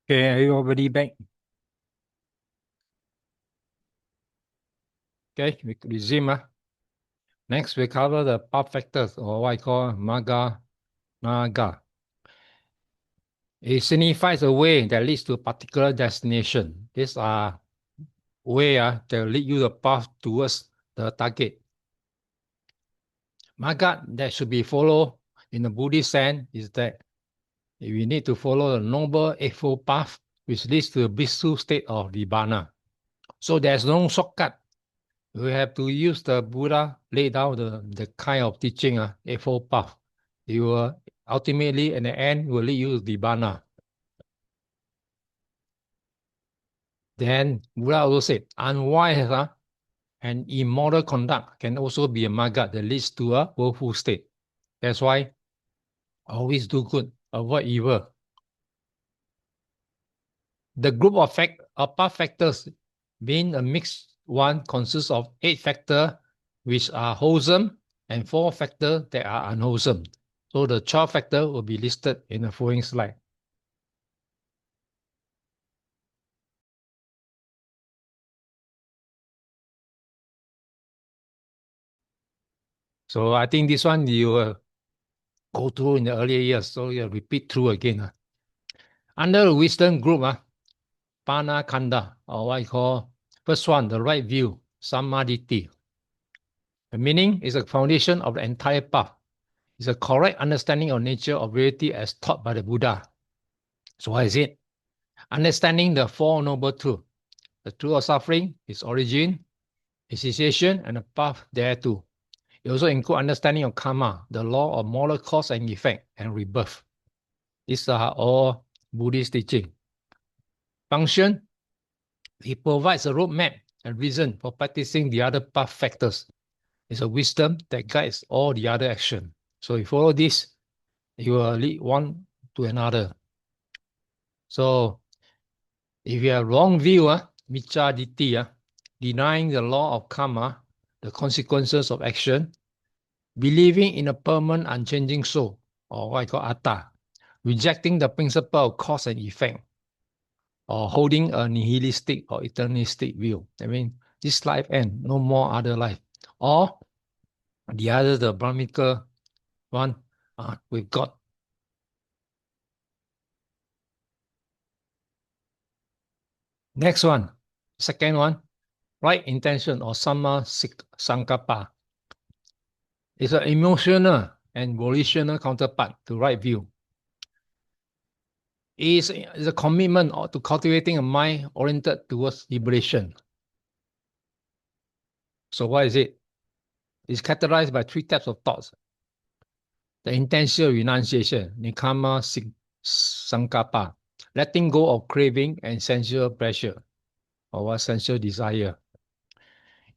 Okay, everybody back. Okay, we resume. Next, we cover the path factors, or what I call Naga. It signifies a way that leads to a particular destination. These are way that lead you the path towards the target. Maga that should be followed in the Buddhist sense is that we need to follow the Noble Eightfold Path, which leads to the blissful state of Nibbana. So there's no shortcut. We have to use the Buddha lay down the kind of teaching, Eightfold Path. It will ultimately, in the end, will lead you to Nibbana. Then Buddha also said, unwise and immoral conduct can also be a magga that leads to a woeful state. That's why always do good, avoid evil. The group of path factors, being a mixed one, consists of 8 factors which are wholesome and 4 factors that are unwholesome. So the 12 factors will be listed in the following slide. So I think this one you will go through in the earlier years, so you repeat through again. Under the wisdom group, Pana Kanda, or what I call first one, the right view, Samaditi. The meaning is the foundation of the entire path. It's a correct understanding of nature of reality as taught by the Buddha. So what is it? Understanding the Four Noble Truths. The truth of suffering, its origin, its cessation, and the path thereto. It also includes understanding of karma, the law of moral cause and effect, and rebirth. These are all Buddhist teaching. Function, it provides a roadmap and reason for practicing the other path factors. It's a wisdom that guides all the other action. So if you follow this, you will lead one to another. So if you have wrong view, Michaditi, denying the law of karma, the consequences of action, believing in a permanent unchanging soul, or what I call atta, rejecting the principle of cause and effect, or holding a nihilistic or eternalistic view. I mean, this life ends, no more other life. Or the other, the Brahminical one, with God. Next one, second one, right intention or Samma Saṅgapha. It's an emotional and volitional counterpart to right view. It is a commitment to cultivating a mind oriented towards liberation. So what is it? It's characterized by 3 types of thoughts. The intentional renunciation, Nikkama Saṅgapha, letting go of craving and sensual pleasure, or sensual desire.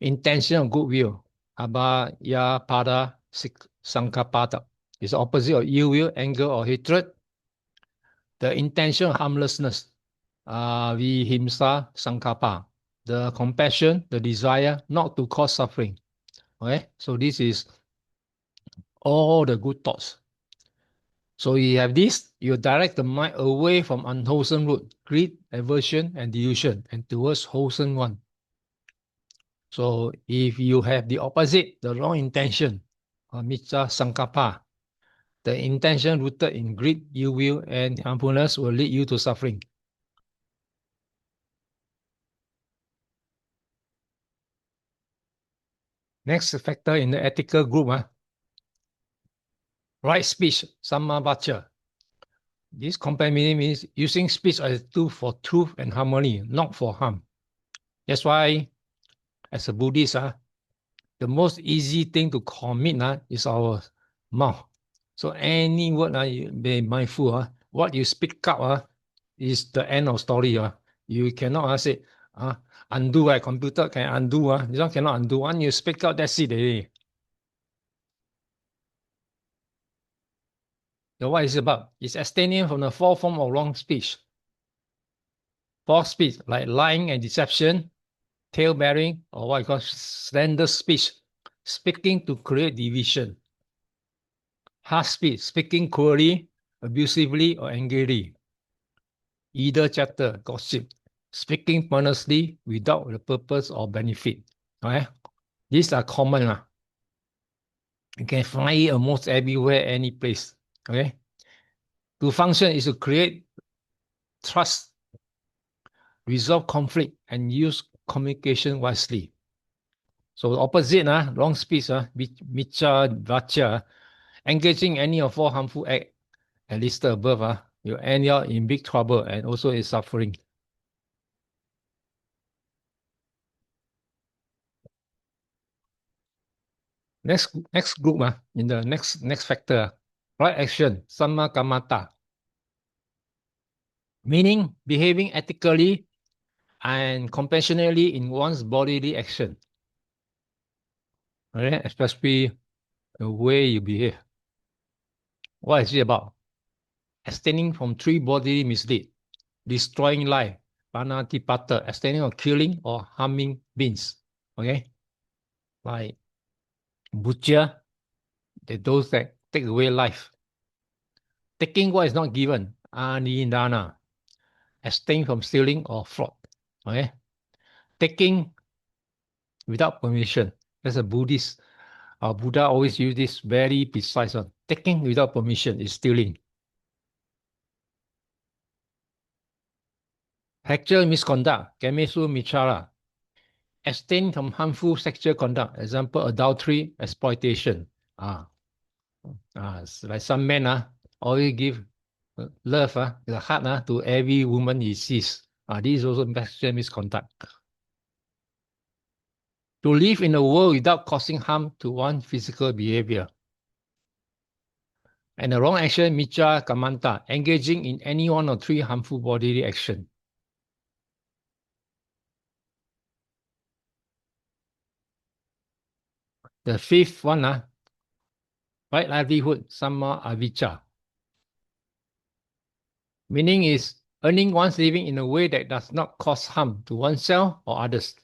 Intention of goodwill, Abhidhamma Saṅgapha, is the opposite of ill will, anger, or hatred. The intention of harmlessness, Vihimsa Saṅgapha, the compassion, the desire not to cause suffering. Okay, so this is all the good thoughts. So you have this, you direct the mind away from unwholesome root, greed, aversion, and delusion, and towards wholesome one. So if you have the opposite, the wrong intention, Micca Saṅgapha, the intention rooted in greed, ill will, and harmfulness will lead you to suffering. Next factor in the ethical group, right speech, Sammavacha. This Compendium means using speech as a tool for truth and harmony, not for harm. That's why, as a Buddhist, the most easy thing to commit is our mouth. So any word, you be mindful. What you speak up is the end of story. You cannot say, undo, computer can undo. This one cannot undo. When you speak out, that's it. So what is it about? It's abstaining from the 4 forms of wrong speech. False speech, like lying and deception, tale-bearing, or what you call slander speech, speaking to create division. Harsh speech, speaking cruelly, abusively, or angrily. either chatter, gossip, speaking pointlessly without the purpose or benefit. Okay? These are common. You can find it almost everywhere, any place. Okay? To function is to create trust, resolve conflict, and use communication wisely. So the opposite, long speech, micha, vacha, engaging any of four harmful acts, at least above, you end up in big trouble and also in suffering. Next group, in the next factor, right action, samma kammata, meaning behaving ethically and compassionately in one's bodily action. Okay? Especially the way you behave. What is it about? Abstaining from three bodily misdeeds, destroying life, panatipata, abstaining of killing or harming beings. Okay? Like butcher, those that take away life. Taking what is not given, anindana, abstain from stealing or fraud. Okay? Taking without permission. That's a Buddhist. Buddha always use this very precise one. Taking without permission is stealing. Sexual misconduct, kamesu michara. Abstain from harmful sexual conduct. Example, adultery, exploitation. Like some men always give love, the heart to every woman he sees. This is also sexual misconduct. To live in a world without causing harm to one's physical behavior. And the wrong action, micha kamanta, engaging in any one of three harmful bodily action. The fifth one, right livelihood, samma avicca. Meaning is earning one's living in a way that does not cause harm to oneself or others.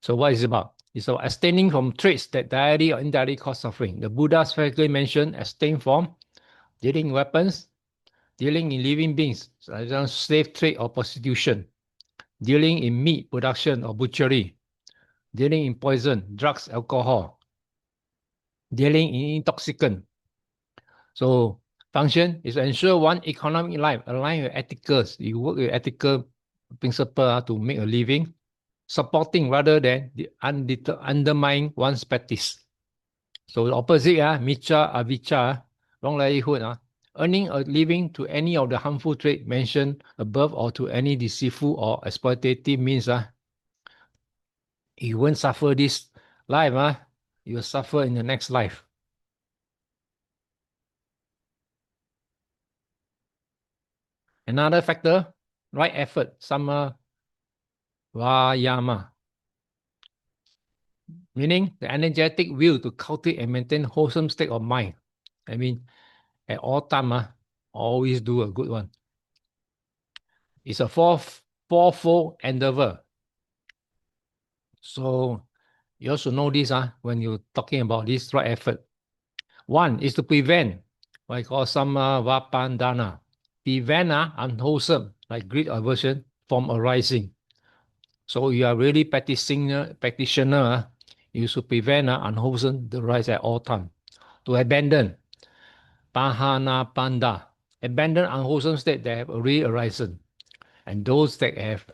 So what is it about? It's about abstaining from traits that directly or indirectly cause suffering. The Buddha specifically mentioned abstain from dealing in weapons, dealing in living beings, such as slave trade or prostitution, dealing in meat production or butchery, dealing in poison, drugs, alcohol, dealing in intoxicant. So function is to ensure one economic life aligned with ethicals. You work with ethical principle to make a living, supporting rather than undermining one's practice. So the opposite, micha avicca, wrong livelihood, earning a living to any of the harmful traits mentioned above or to any deceitful or exploitative means, you won't suffer this life, you will suffer in the next life. Another factor, right effort, samma vayama, meaning the energetic will to cultivate and maintain wholesome state of mind. I mean, at all time, always do a good one. It's a fourfold endeavor. So you also know this when you're talking about this right effort. One is to prevent what I call samma vapandana. Prevent unwholesome, like greed or aversion, from arising. So you are really practitioner, you should prevent unwholesome the rise at all time. To abandon, pahana panda, abandon unwholesome state that have already arisen. And those that have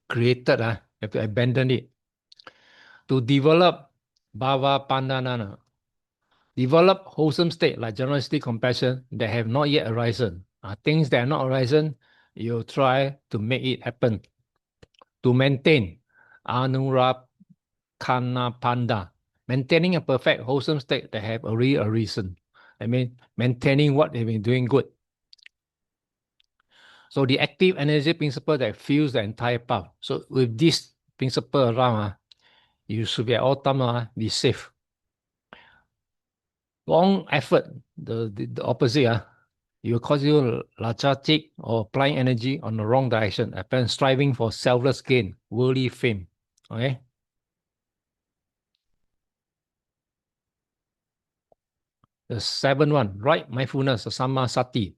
created, have to abandon it. To develop bhava pandanana, develop wholesome state like generosity, compassion that have not yet arisen. Things that are not arisen, you try to make it happen. To maintain anurakana panda, maintaining a perfect wholesome state that have already arisen. I mean, maintaining what they've been doing good. So the active energy principle that fuels the entire path. So with this principle around, you should be at all time be safe. Wrong effort, the opposite, you will cause you lethargic or applying energy on the wrong direction, apparent striving for selfless gain, worldly fame. Okay. The seventh one, right mindfulness, samma sati.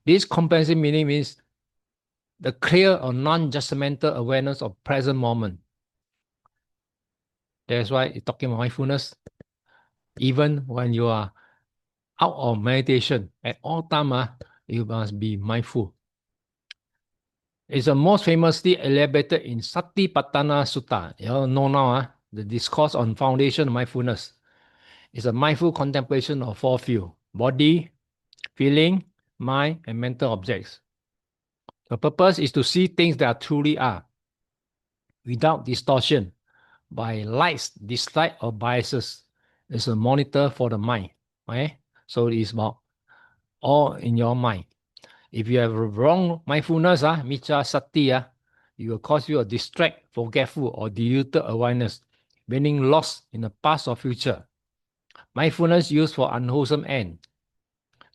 This comprehensive meaning means the clear or non-judgmental awareness of present moment. That's why it's talking about mindfulness. Even when you are out of meditation, at all times, you must be mindful. It's the most famously elaborated in Satipatthana Sutta. You all know now, the discourse on foundation of mindfulness. It's a mindful contemplation of four fields: body, feeling, mind, and mental objects. The purpose is to see things that truly are, without distortion, by likes, dislikes, or biases. It's a monitor for the mind. Okay? So it's about all in your mind. If you have wrong mindfulness, micca sati, it will cause you a distract, forgetful, or diluted awareness, meaning lost in the past or future. Mindfulness used for unwholesome end.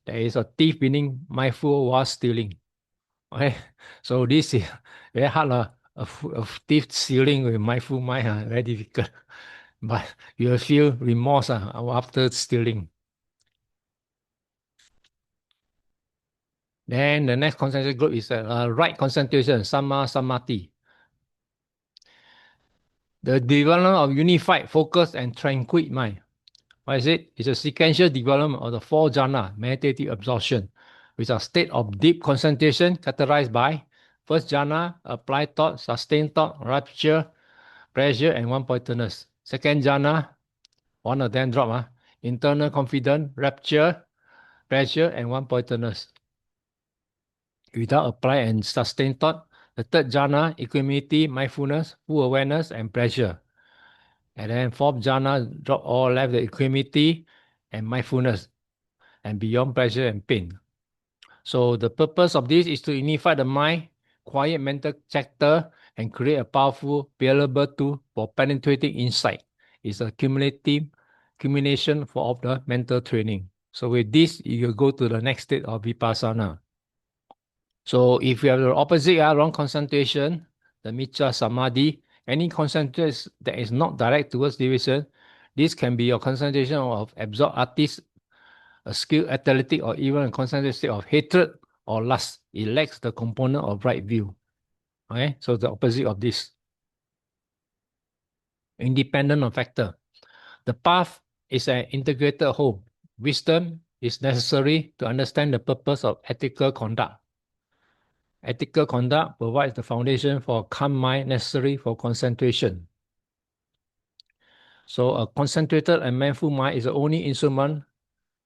There is a thief being mindful while stealing. Okay, so this is very hard. A thief stealing with mindful mind, very difficult. But you will feel remorse after stealing. Then the next concentration group is right concentration, samma samadhi. The development of unified, focused, and tranquil mind. What is it? It's a sequential development of the four jhana, meditative absorption, which are state of deep concentration characterized by first jhana, applied thought, sustained thought, rapture, pressure, and one-pointedness. Second jhana, one of them drop, internal confidence, rapture, pressure, and one-pointedness. Without applied and sustained thought, the third jhana, equanimity, mindfulness, full awareness, and pleasure. And then fourth jhana, drop all left the equanimity and mindfulness, and beyond pleasure and pain. So the purpose of this is to unify the mind, quiet mental chatter, and create a powerful, reliable tool for penetrating insight. It's a culmination of the mental training. So with this, you will go to the next state of vipassana. So if you have the opposite, wrong concentration, the micca samadhi, any concentration that is not direct towards division, this can be your concentration of absorbed artist, a skilled athletic, or even a concentration state of hatred or lust. It lacks the component of right view. Okay, so the opposite of this. Independent of factor. The path is an integrated whole. Wisdom is necessary to understand the purpose of ethical conduct. Ethical conduct provides the foundation for a calm mind necessary for concentration. So a concentrated and mindful mind is the only instrument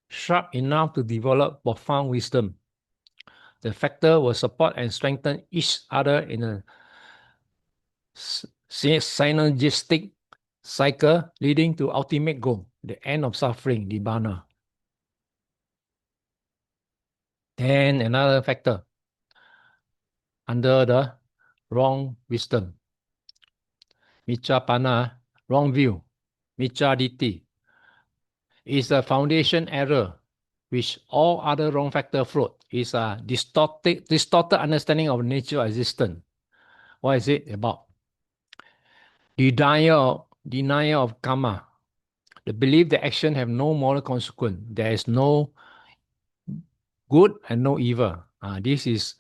sharp enough to develop profound wisdom. The factor will support and strengthen each other in a synergistic cycle leading to ultimate goal, the end of suffering, nibbana. Then another factor, under the wrong wisdom. Miccapana, wrong view. Micca-ditti is a foundation error which all other wrong factors float. Is a distorted understanding of nature of existence. What is it about? Denial of karma. The belief that action have no moral consequence. There is no good and no evil. This is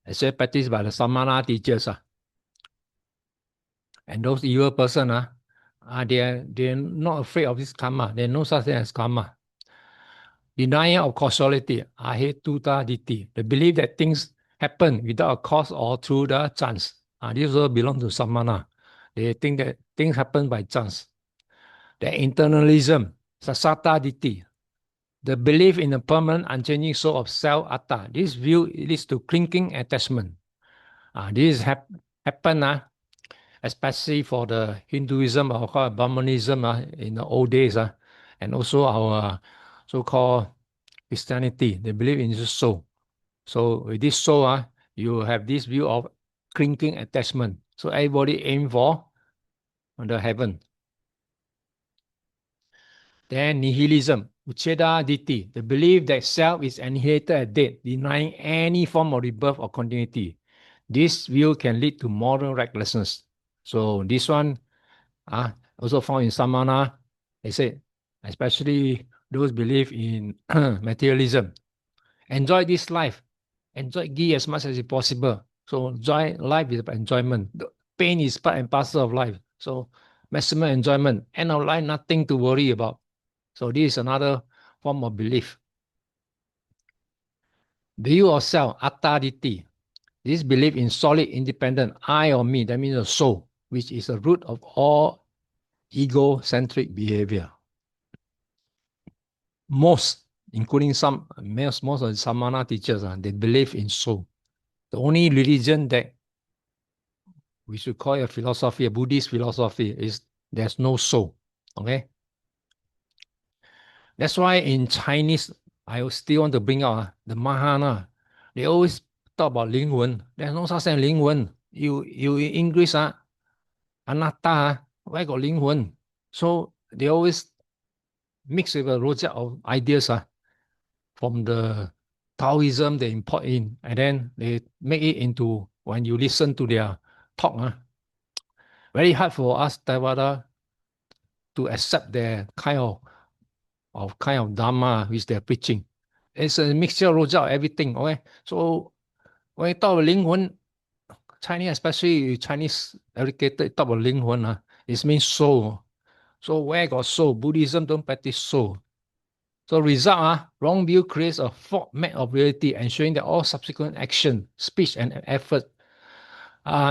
actually practiced by the samana teachers. And those evil person, they're not afraid of this karma. There's no such thing as karma. Denial of causality, ahetuta ditti. The belief that things happen without a cause or through the chance. This also belongs to samana. They think that things happen by chance. The internalism, sasata ditti. The belief in the permanent, unchanging soul of self atta. This view leads to clinking attachment. This happen, especially for the Hinduism or called Brahmanism in the old days, and also our so-called Christianity. They believe in this soul. So with this soul, you have this view of clinking attachment. So everybody aim for the heaven. Then nihilism, ucheda ditti, the belief that self is annihilated at death, denying any form of rebirth or continuity. This view can lead to moral recklessness. So this one, also found in Samana, they say, especially those believe in materialism. enjoy this life, enjoy gi as much as possible. So enjoy life is about enjoyment. The pain is part and parcel of life. So maximum enjoyment. End of life, nothing to worry about. So this is another form of belief. View of self, attaditi. This belief in solid, independent I or me, that means the soul, which is the root of all egocentric behavior. Most, including most of the Samana teachers, they believe in soul. The only religion that we should call a philosophy, a Buddhist philosophy, is there's no soul. Okay? That's why in Chinese, I still want to bring out the Mahana. They always talk about 灵魂. There's no such thing 灵魂. You in English, anatta, where got 灵魂? So they always mix with a rojak of ideas from the Taoism they import in, and then they make it into, when you listen to their talk, very hard for us Theravada to accept their kind of Dhamma which they're preaching. It's a mixture of everything, okay? So when you talk about 灵魂, Chinese, especially Chinese educated, talk about 灵魂, it means soul. So where got soul? Buddhism don't practice soul. So result, wrong view creates a false map of reality, ensuring that all subsequent action, speech, and effort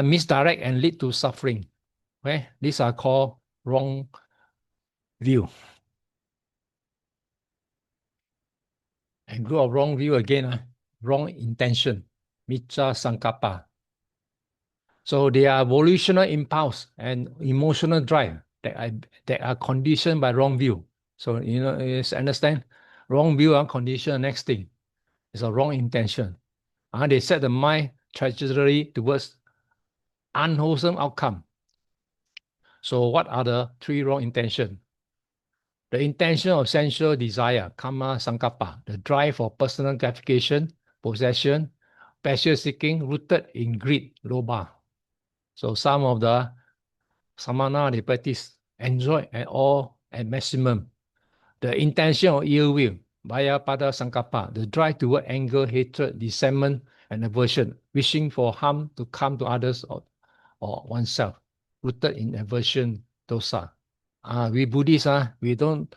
misdirect and lead to suffering. Okay? These are called wrong view. And group of wrong view again, wrong intention, micca saṅgapha. So they are volitional impulse and emotional drive that are conditioned by wrong view. So you understand? Wrong view are conditioned. Next thing is a wrong intention. They set the mind trajectory towards unwholesome outcome. So what are the three wrong intentions? The intention of sensual desire, kama saṅgapha, the drive for personal gratification, possession, pleasure seeking, rooted in greed, lobha. So some of the samana, they practice enjoy at all at maximum. The intention of ill will, vyapada saṅgapha, the drive toward anger, hatred, resentment, and aversion, wishing for harm to come to others or oneself, rooted in aversion, dosa. We Buddhists, we don't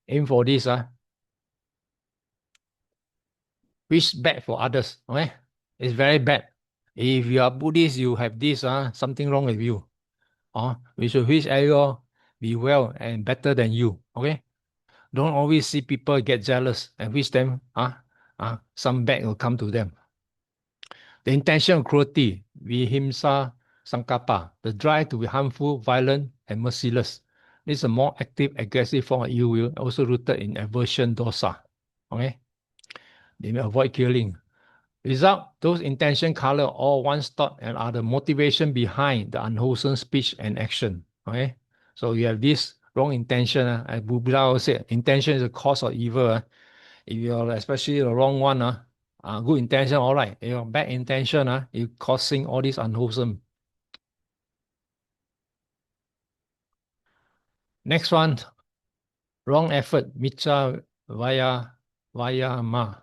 aim for this. Wish bad for others. Okay? It's very bad. If you are Buddhist, you have this, something wrong with you. We should wish everyone be well and better than you. Okay? Don't always see people get jealous and wish them some bad will come to them. The intention of cruelty, vihimsa saṅgapha, the drive to be harmful, violent, and merciless. This is a more active, aggressive form of ill will, also rooted in aversion dosa. Okay? They may avoid killing. Result, those intention color all one's thought and are the motivation behind the unwholesome speech and action. Okay? So you have this wrong intention. As Buddha said, intention is the cause of evil. If you're especially the wrong one, good intention, all right. If you're bad intention, you're causing all this unwholesome. Next one, wrong effort, micca vayama.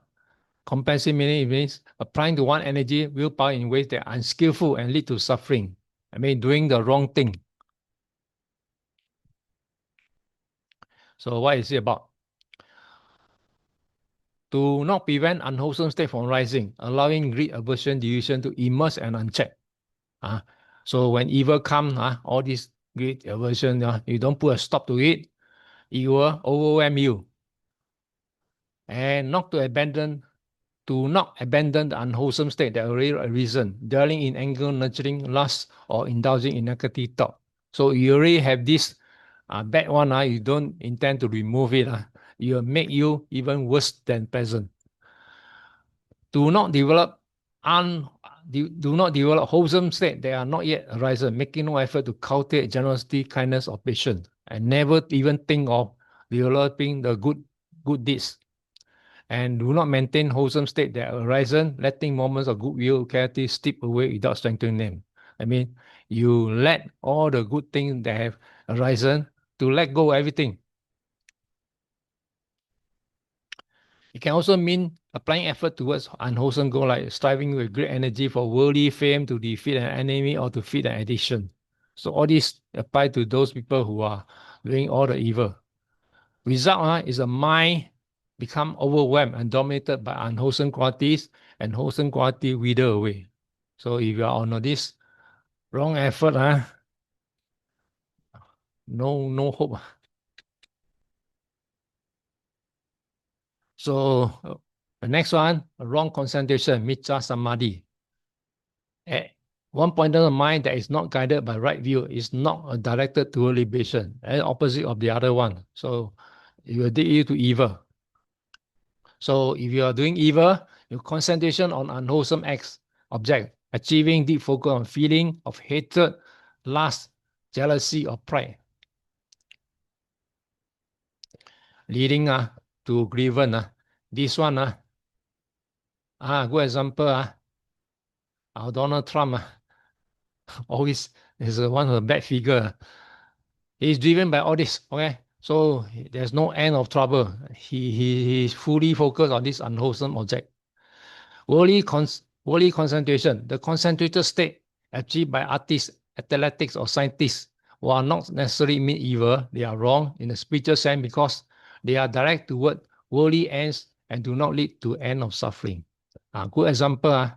Compensing meaning means applying to one energy, willpower in ways that are unskillful and lead to suffering. I mean, doing the wrong thing. So what is it about? To not prevent unwholesome state from rising, allowing greed, aversion, delusion to immerse and unchecked. So when evil comes, all this greed, aversion, you don't put a stop to it, it will overwhelm you. And not abandon the unwholesome state that already arisen, dwelling in anger, nurturing lust, or indulging in negative thought. So you already have this bad one, you don't intend to remove it. It will make you even worse than present. Do not develop wholesome state that are not yet arisen, making no effort to cultivate generosity, kindness, or patience, and never even think of developing the good deeds. And do not maintain wholesome state that are arisen, letting moments of goodwill, charity slip away without strengthening them. I mean, you let all the good things that have arisen to let go of everything. It can also mean applying effort towards unwholesome goal, like striving with great energy for worldly fame, to defeat an enemy, or to feed an addiction. So all these apply to those people who are doing all the evil. Result is a mind become overwhelmed and dominated by unwholesome qualities, and wholesome quality wither away. So if you are on this wrong effort, no hope. So the next one, wrong concentration, micca samadhi. One point of the mind that is not guided by right view is not directed toward liberation, and opposite of the other one. So it will lead you to evil. So if you are doing evil, your concentration on unwholesome acts, object, achieving deep focus on feeling of hatred, lust, jealousy, or pride, leading to grievance. This one, good example, our Donald Trump always is one of the bad figure. He's driven by all this, okay? So there's no end of trouble. He's fully focused on this unwholesome object. Worldly concentration, the concentrated state achieved by artists, athletics, or scientists, while not necessarily mean evil, they are wrong in the spiritual sense because they are direct toward worldly ends and do not lead to end of suffering. Good example,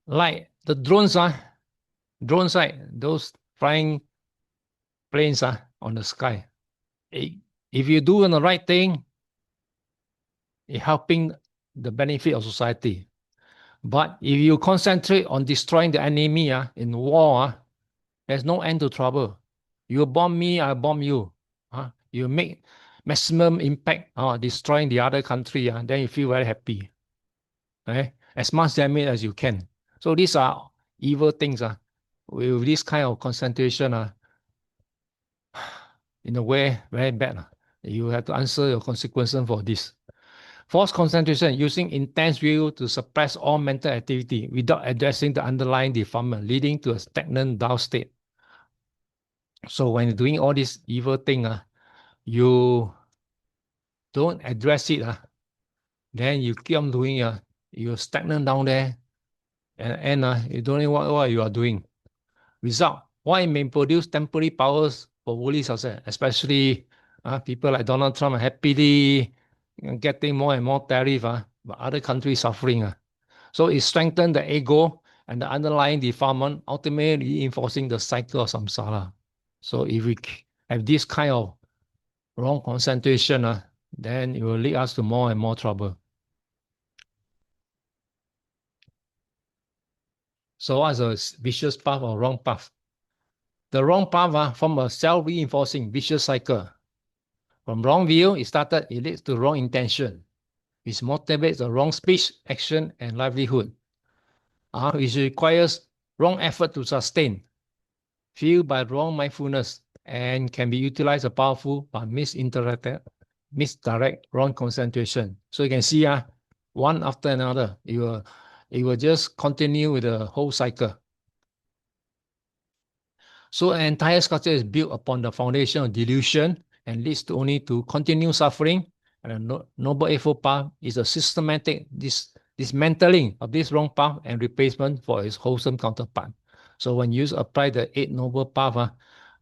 like the drones, right? Those flying planes on the sky. If you do the right thing, it's helping the benefit of society. But if you concentrate on destroying the enemy in war, there's no end to trouble. You bomb me, I bomb you. You make maximum impact destroying the other country, then you feel very happy. Okay? As much damage as you can. So these are evil things. With this kind of concentration, in a way, very bad. You have to answer your consequences for this. Forced concentration, using intense will to suppress all mental activity without addressing the underlying defilement, leading to a stagnant dull state. So when you're doing all this evil thing, you don't address it, then you keep on doing, you're stagnant down there, and you don't know what you are doing. Result, why it may produce temporary powers for worldly success, especially people like Donald Trump are happily getting more and more tariff, but other countries suffering. So it strengthens the ego and the underlying defilement, ultimately reinforcing the cycle of samsara. So if we have this kind of wrong concentration, then it will lead us to more and more trouble. So what's a vicious path or wrong path? The wrong path from a self-reinforcing vicious cycle. From wrong view, it leads to wrong intention, which motivates the wrong speech, action, and livelihood, which requires wrong effort to sustain, fueled by wrong mindfulness, and can be utilized as powerful but misdirect wrong concentration. So you can see one after another, it will just continue with the whole cycle. So an entire structure is built upon the foundation of delusion and leads to only to continued suffering. And the Noble Eightfold Path is a systematic dismantling of this wrong path and replacement for its wholesome counterpart. So when you apply the Eight Noble Path,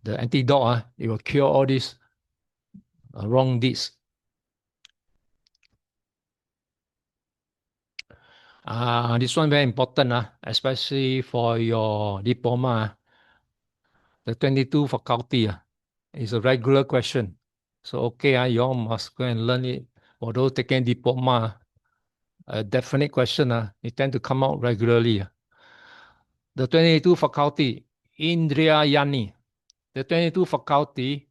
the antidote, it will cure all these wrong deeds. This one very important, especially for your diploma. The 22 faculty is a regular question. So okay, you all must go and learn it. Although taking diploma, a definite question, it tend to come out regularly. The 22 faculty, Indriyayani. The 22 faculty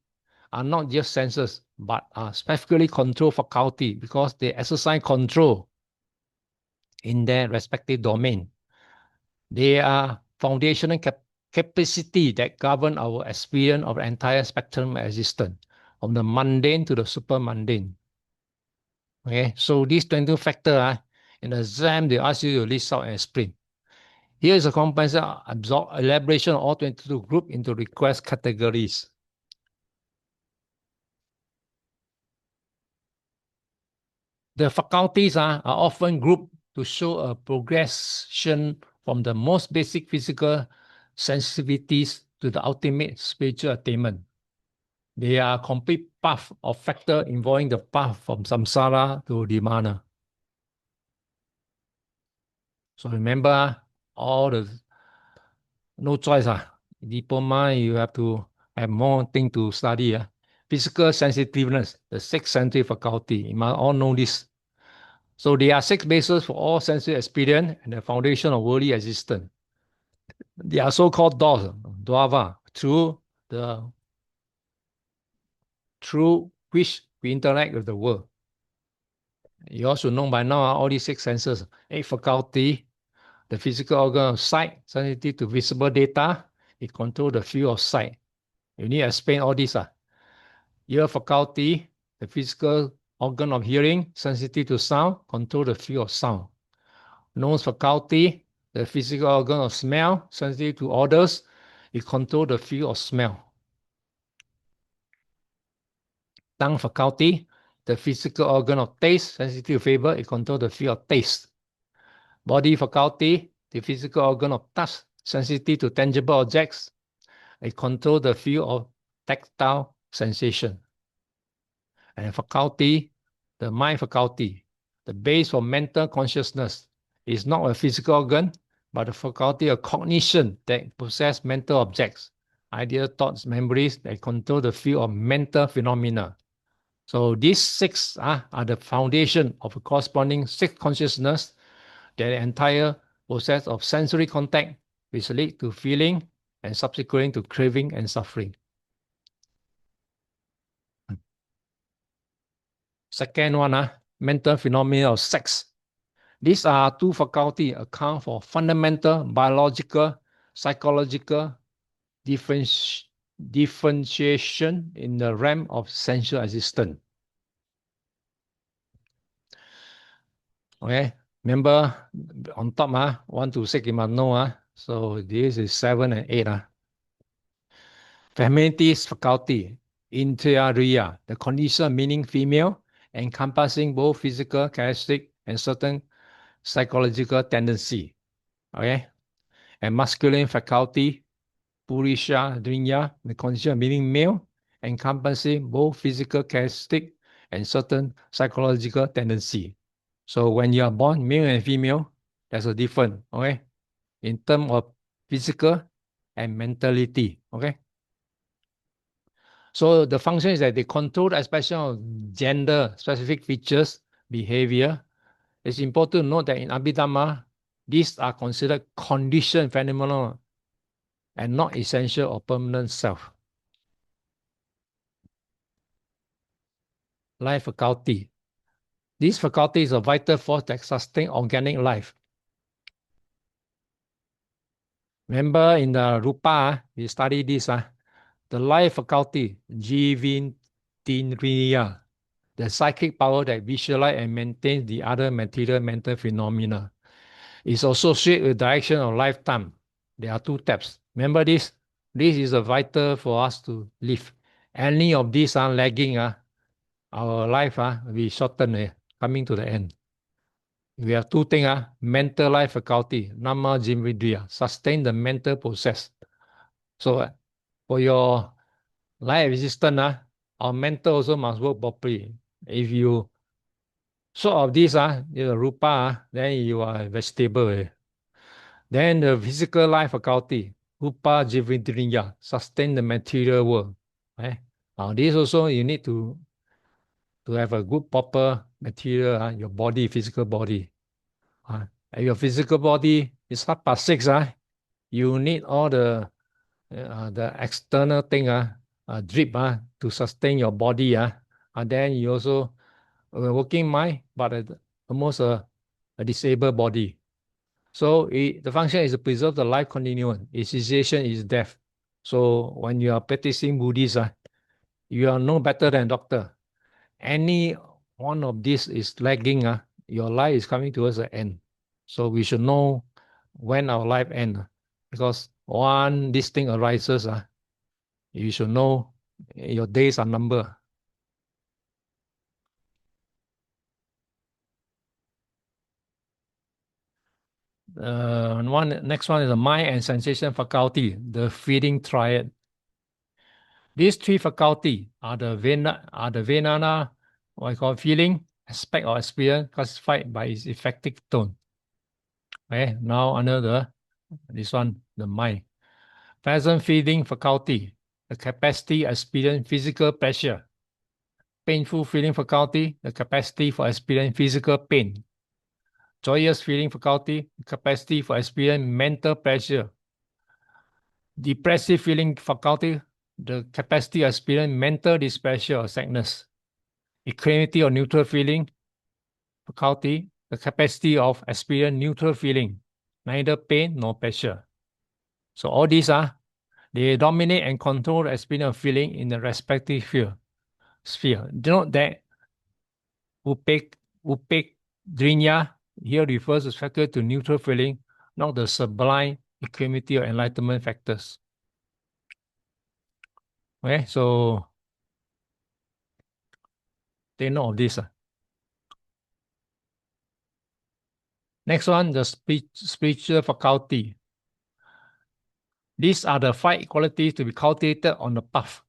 are not just senses, but are specifically control faculty because they exercise control in their respective domain. They are foundational capacity that govern our experience of the entire spectrum of existence, from the mundane to the super mundane. Okay, so these 22 factors, in the exam, they ask you to list out and explain. Here is a comprehensive elaboration of all 22 group into request categories. The faculties are often grouped to show a progression from the most basic physical sensitivities to the ultimate spiritual attainment. They are complete path of factor involving the path from samsara to nirvana. So remember, all the no choice. Diploma, you have to have more thing to study. Physical sensitiveness, the sixth sensory faculty. You must all know this. So there are six bases for all sensory experience and the foundation of worldly existence. They are so-called doors, dvava, through which we interact with the world. You also know by now all these six senses. Eight faculty, the physical organ of sight, sensitive to visible data, it controls the field of sight. You need to explain all this. Ear faculty, the physical organ of hearing, sensitive to sound, control the field of sound. Nose faculty, the physical organ of smell, sensitive to odors, it controls the field of smell. Tongue faculty, the physical organ of taste, sensitive to flavor, it controls the field of taste. Body faculty, the physical organ of touch, sensitive to tangible objects, it controls the field of tactile sensation. And faculty, the mind faculty, the base for mental consciousness, is not a physical organ, but a faculty of cognition that possess mental objects, ideas, thoughts, memories that control the field of mental phenomena. So these six are the foundation of a corresponding six consciousness, that the entire process of sensory contact which lead to feeling and subsequently to craving and suffering. Second one, mental phenomena of sex. These are two faculties account for fundamental biological, psychological differentiation in the realm of sensual existence. Okay, remember on top, 1 to 6 you must know. So this is 7 and 8. Feminity's faculty, interior, the condition meaning female, encompassing both physical characteristic and certain psychological tendency. Okay, and masculine faculty, purisha drinya, the condition meaning male, encompassing both physical characteristic and certain psychological tendency. So when you are born male and female, there's a difference, okay, in terms of physical and mentality, okay. So the function is that they control the expression of gender specific features, behavior. It's important to note that in Abhidhamma, these are considered conditioned phenomena and not essential or permanent self. Life faculty. This faculty is a vital force that sustains organic life. Remember in the Rupa, we study this, the life faculty, Jivintindriya, the psychic power that visualize and maintains the other material mental phenomena, is associated with direction of lifetime. There are two types. Remember this? This is a vital for us to live. Any of these are lagging, our life will be shortened, coming to the end. We have two things, mental life faculty, nama jimvidriya, sustain the mental process. So for your life existence, our mental also must work properly. If you short of this, the rupa, then you are vegetable. Then the physical life faculty, rupa jivindriya, sustain the material world. This also you need to have a good proper material, your body, physical body. Your physical body is not past 6, you need all the external thing, drip, to sustain your body. And then you also working mind, but almost a disabled body. So the function is to preserve the life continuum. Its cessation is death. So when you are practicing Buddhist, you are no better than doctor. Any one of these is lagging, your life is coming towards the end. So we should know when our life ends. Because when this thing arises, you should know your days are numbered. Next one is the mind and sensation faculty, the feeling triad. These three faculty are the Vijnana, what I call feeling, aspect or experience classified by its effective tone. Okay, now under this one, the mind. Pleasant feeling faculty, the capacity to experience physical pleasure. Painful feeling faculty, the capacity for experience physical pain. Joyous feeling faculty, the capacity for experience mental pleasure. Depressive feeling faculty, the capacity to experience mental displeasure or sadness. Equanimity or neutral feeling faculty, the capacity of experience neutral feeling, neither pain nor pleasure. So all these they dominate and control the experience of feeling in the respective sphere. Note that Upekdrinya here refers to factor to neutral feeling, not the sublime equanimity or enlightenment factors. Okay, so take note of this. Next one, the spiritual faculty. These are the 5 qualities to be cultivated on the path.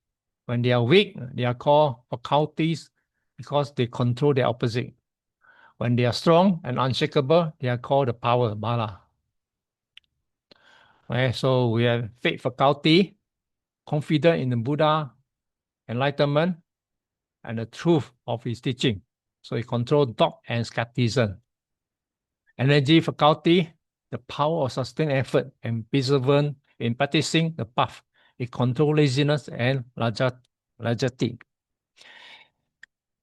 When they are weak, they are called faculties because they control their opposite. When they are strong and unshakable, they are called the power, bala. Okay, so we have faith faculty, confident in the Buddha, enlightenment, and the truth of his teaching. So it controls doubt and skepticism. Energy faculty, the power of sustained effort and perseverance in practicing the path. It controls laziness and lajati.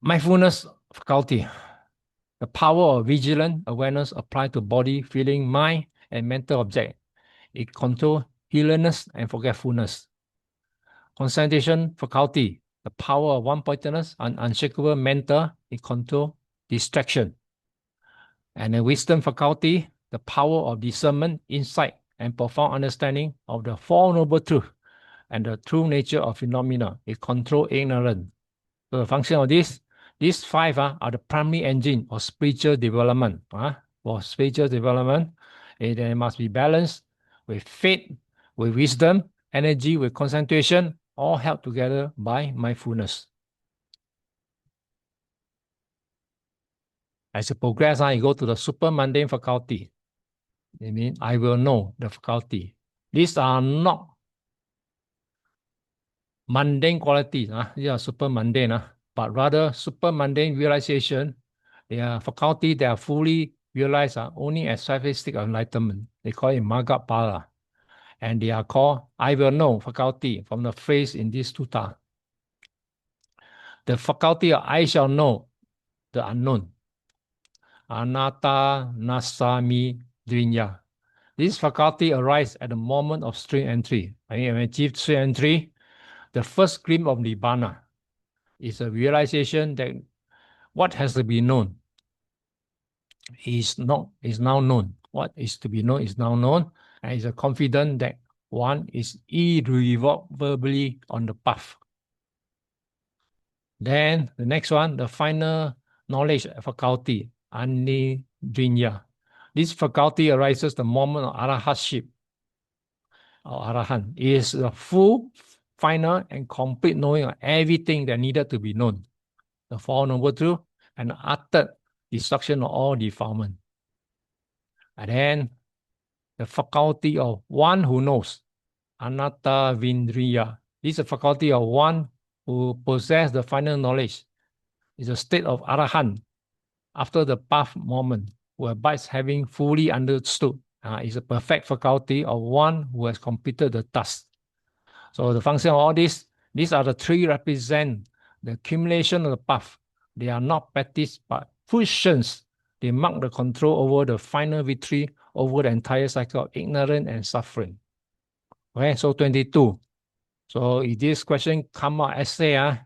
Mindfulness faculty, the power of vigilant awareness applied to body, feeling, mind, and mental object. It controls hilliness and forgetfulness. Concentration faculty, the power of one-pointedness and unshakable mental, it controls distraction. And the wisdom faculty, the power of discernment, insight, and profound understanding of the Four Noble Truths and the true nature of phenomena. It controls ignorance. So the function of these 5 are the primary engine of spiritual development. For spiritual development, it must be balanced with faith, with wisdom, energy, with concentration, all held together by mindfulness. As you progress, you go to the super mundane faculty. It means I will know the faculty. These are not mundane qualities. These are super mundane, but rather super mundane realization. They are faculty that are fully realized only as sophistic enlightenment. They call it Magapala. And they are called I will know faculty from the phrase in this sutta. The faculty of I shall know the unknown. Anatta nasami drinya. This faculty arises at the moment of stream entry. When you achieve stream entry, the first glimpse of Nibbana is a realization that what has to be known is now known. What is to be known is now known, and is a confidence that one is irrevocably on the path. Then the next one, the final knowledge faculty, Anidrinya. This faculty arises the moment of arahatship or arahant. It is the full, final, and complete knowing of everything that needed to be known. The Four Noble Truths and utter destruction of all defilement. And then the faculty of one who knows, Anatta Vindriya. This is a faculty of one who possesses the final knowledge. It's a state of arahant after the path moment, who abides having fully understood. It's a perfect faculty of one who has completed the task. So the function of all these are the 3 represent the accumulation of the path. They are not practiced but fruitions. They mark the control over the final victory over the entire cycle of ignorance and suffering. Okay, so 22. So if this question come out essay,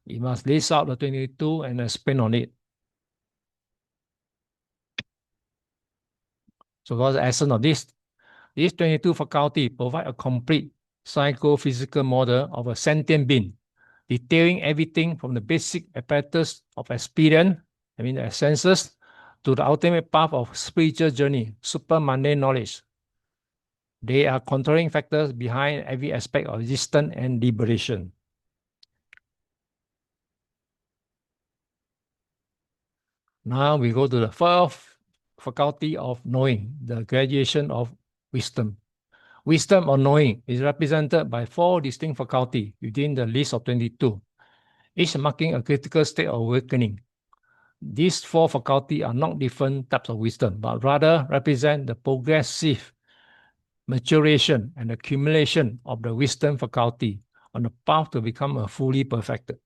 you must list out the 22 and explain on it. So what's the essence of this? These 22 faculty provide a complete psychophysical model of a sentient being, detailing everything from the basic apparatus of experience, the senses, to the ultimate path of spiritual journey, super mundane knowledge. They are controlling factors behind every aspect of existence and liberation. Now we go to the fourth faculty of knowing, the graduation of wisdom. Wisdom or knowing is represented by 4 distinct faculties within the list of 22, each marking a critical state of awakening. These 4 faculties are not different types of wisdom, but rather represent the progressive maturation and accumulation of the wisdom faculty on the path to become a fully perfected.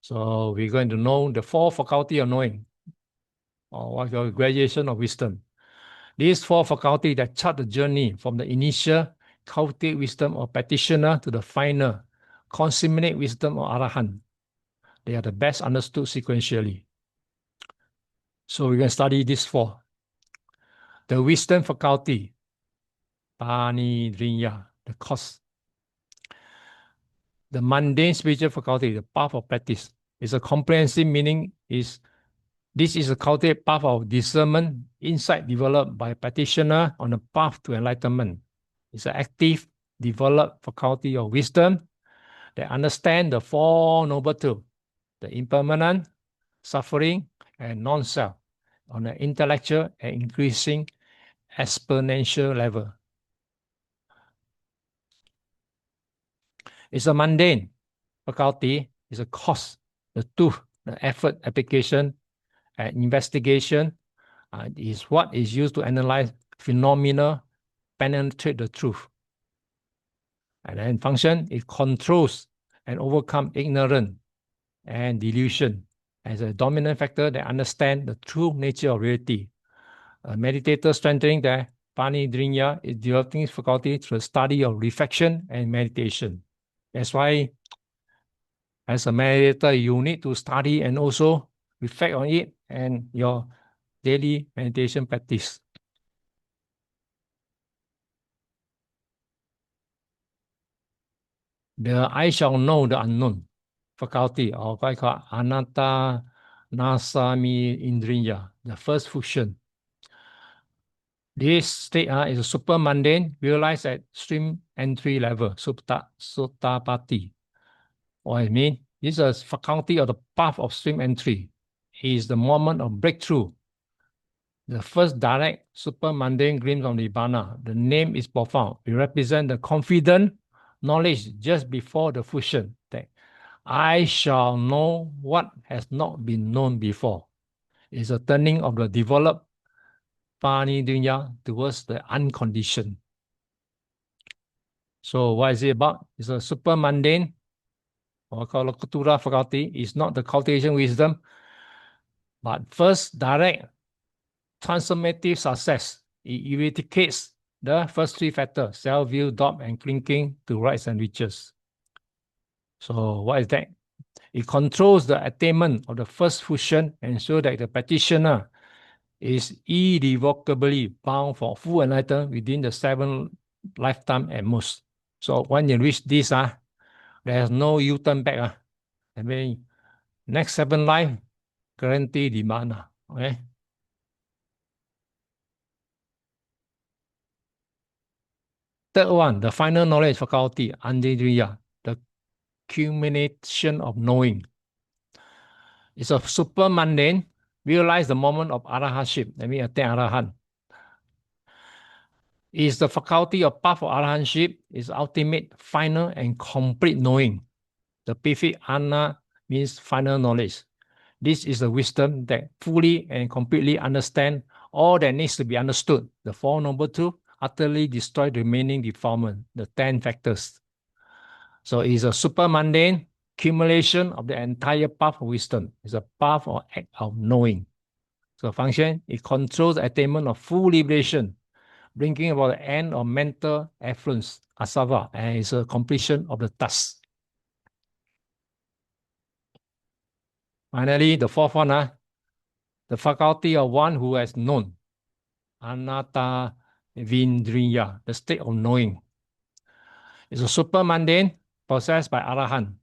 So we're going to know the 4 faculty of knowing, or what we call graduation of wisdom. These 4 faculties that chart the journey from the initial cultivate wisdom or practitioner to the final consummate wisdom or arahant. They are the best understood sequentially. So we're going to study these 4. The wisdom faculty, Panidriya, the cause. The mundane spiritual faculty, the path of practice, is a comprehensive meaning is this is a cultivated path of discernment, insight developed by a practitioner on the path to enlightenment. It's an active, developed faculty of wisdom that understand the 4 noble truths, the impermanent, suffering, and non-self on an intellectual and increasing exponential level. It's a mundane faculty, it's a cause, the truth, the effort, application, and investigation is what is used to analyze phenomena, penetrate the truth. And then function, it controls and overcomes ignorance and delusion as a dominant factor that understand the true nature of reality. A meditator strengthening their Panidriya is developing his faculty through the study of reflection and meditation. That's why as a meditator, you need to study and also reflect on it and your daily meditation practice. The I shall know the unknown faculty, or what I call Anatta Nasami Indriya, the first function. This state is a super mundane, realized at stream entry level, Sutapati. What I mean, this is a faculty of the path of stream entry. It is the moment of breakthrough. The first direct super mundane glimpse of Nibbana. The name is profound. It represents the confident knowledge just before the fusion that I shall know what has not been known before. It's a turning of the developed Panidriya towards the unconditioned. So what is it about? It's a super mundane, or called Lokutura faculty. It's not the cultivation wisdom, but first direct transformative success. It eradicates the first 3 factors, self-view, doubt, and clinging to rights and riches. So what is that? It controls the attainment of the first fusion and ensures that the practitioner is irrevocably bound for full enlightenment within the 7 lifetime at most. So when you reach this, there's no U-turn back. I mean, next 7 life, guarantee demand. Okay. Third one, the final knowledge faculty, Andidriya, the culmination of knowing. It's a super mundane, realize the moment of arahantship, that means attain arahant. Is the faculty of path of arahantship, is ultimate, final, and complete knowing. The perfect anna means final knowledge. This is the wisdom that fully and completely understand all that needs to be understood. The 4 noble truths utterly destroy the remaining defilement, the 10 factors. So it is a super mundane accumulation of the entire path of wisdom. It's a path or act of knowing. So function, it controls the attainment of full liberation, bringing about the end of mental affluence, asava, and it's a completion of the task. Finally, the 4th one, the faculty of one who has known, anatta vindriya, the state of knowing. It's a super mundane possessed by arahant.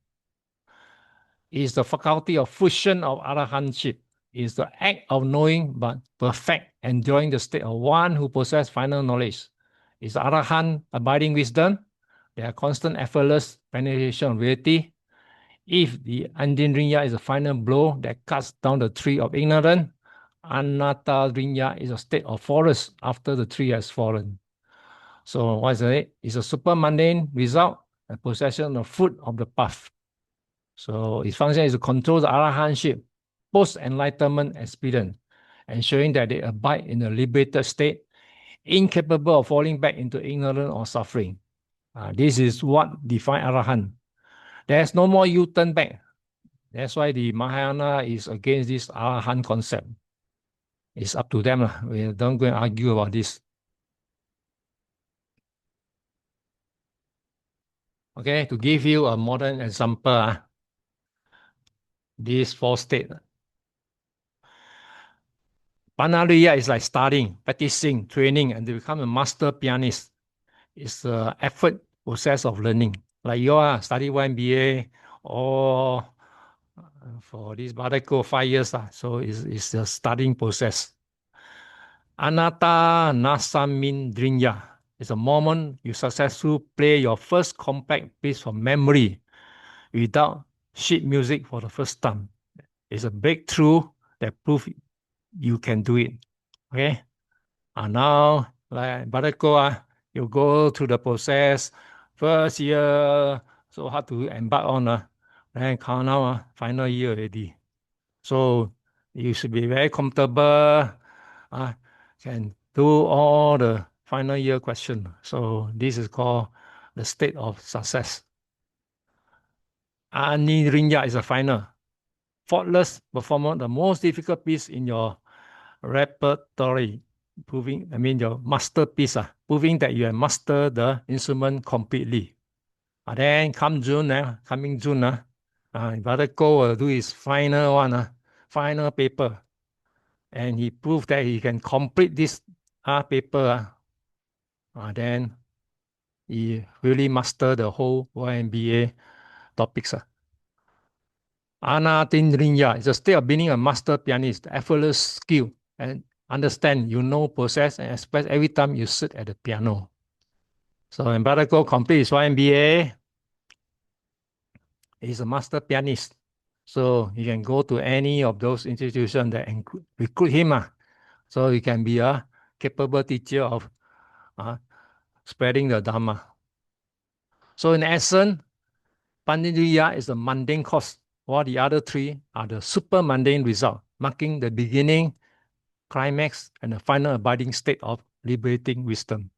is the faculty of fusion of arahantship, is the act of knowing but perfect, enjoying the state of one who possesses final knowledge. Is arahant abiding wisdom? They are constant effortless penetration of reality. If the andindriya is a final blow that cuts down the tree of ignorance, anattadriya is a state of forest after the tree has fallen. So what is it? It's a super mundane result, a possession of fruit of the path. So its function is to control the arahantship, post-enlightenment experience, ensuring that they abide in a liberated state, incapable of falling back into ignorance or suffering. This is what defines arahant. There's no more U-turn back. That's why the Mahayana is against this arahant concept. It's up to them. We don't go and argue about this. Okay, to give you a modern example, these four states. Panariya is like studying, practicing, training, and to become a master pianist. It's an effort process of learning. Like you are study YMBA or for this Badako 5 years. So it's a studying process. Anatta nasamindrinya is a moment you successfully play your first compact piece from memory without sheet music for the first time. It's a breakthrough that proves you can do it. Okay? Now, like Badako, you go through the process. First year, so hard to embark on. Then now, final year already. So you should be very comfortable. Can do all the final year question. So this is called the state of success. Anirinya is a final. Faultless performance, the most difficult piece in your repertory, your masterpiece, proving that you have mastered the instrument completely. Then coming June, Brother Ko will do his final one, final paper. And he proved that he can complete this paper. Then he really mastered the whole YMBA topics. Anatindrinya is a state of being a master pianist, effortless skill, and understand, possess, and express every time you sit at the piano. So when Brother Ko complete his YMBA, he's a master pianist. So he can go to any of those institutions that recruit him. So he can be a capable teacher of spreading the Dhamma. So in essence, Panditya is the mundane cause, while the other three are the super mundane result, marking the beginning, climax, and the final abiding state of liberating wisdom.